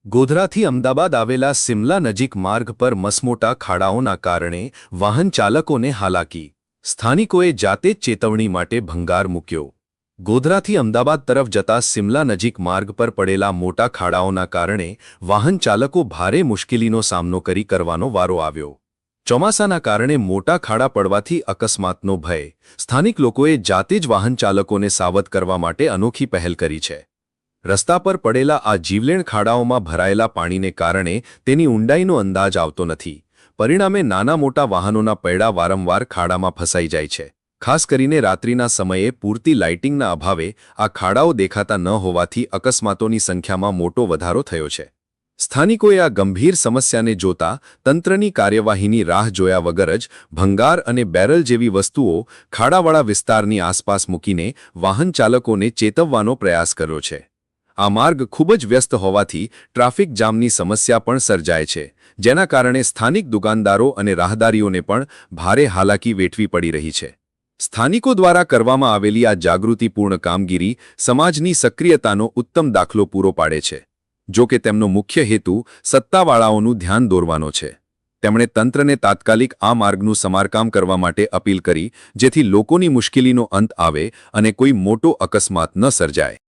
ગોધરાથી અમદાવાદ આવેલા સિમલા નજીક માર્ગ પર મસમોટા ખાડાઓના કારણે વાહન ચાલકોને હાલાકી. સ્થાનિકોએ જાતે જ ચેતવણી માટે ભંગાર મૂક્યો. ગોધરાથી અમદાવાદ તરફ જતા સિમલા નજીક માર્ગ પર પડેલા મોટા ખાડાઓના કારણે વાહન ચાલકો ભારે મુશ્કેલીનો સામનો કરવાનો વારો આવ્યો. ચોમાસાના કારણે મોટા ખાડા પડવાથી અકસ્માતનો ભય. સ્થાનિક લોકોએ જાતે જ વાહન ચાલકોને સાવધ કરવા માટે અનોખી પહેલ કરી છે. રસ્તા પર પડેલા આ જીવલેણ ખાડાઓમાં ભરાયેલા પાણીને કારણે તેની ઊંડાઈનો અંદાજ આવતો નથી. પરિણામે નાના મોટા વાહનોના પૈડા વારંવાર ખાડામાં ફસાઈ જાય છે. ખાસ કરીને રાત્રિના સમયે પૂરતી લાઇટિંગના અભાવે આ ખાડાઓ દેખાતા ન હોવાથી અકસ્માતોની સંખ્યામાં મોટો વધારો થયો છે. સ્થાનિકોએ આ ગંભીર સમસ્યાને જોતા તંત્રની કાર્યવાહીની રાહ જોયા વગર જ ભંગાર અને બેરલ જેવી વસ્તુઓ ખાડાવાળા વિસ્તારની આસપાસ મૂકીને વાહન ચાલકોને ચેતવવાનો પ્રયાસ કર્યો છે. આ માર્ગ ખૂબ જ વ્યસ્ત હોવાથી ટ્રાફિક જામની સમસ્યા પણ સર્જાય છે, જેના કારણે સ્થાનિક દુકાનદારો અને રાહદારીઓને પણ ભારે હાલાકી વેઠવી પડી રહી છે. સ્થાનિકો દ્વારા કરવામાં આવેલી આ જાગૃતિપૂર્ણ કામગીરી સમાજની સક્રિયતાનો ઉત્તમ દાખલો પૂરો પાડે છે. જો કે તેમનો મુખ્ય હેતુ સત્તાવાળાઓનું ધ્યાન દોરવાનો છે. તેમણે તંત્રને તાત્કાલિક આ માર્ગનું સમારકામ કરવા માટે અપીલ કરી, જેથી લોકોની મુશ્કેલીનો અંત આવે અને કોઈ મોટો અકસ્માત ન સર્જાય.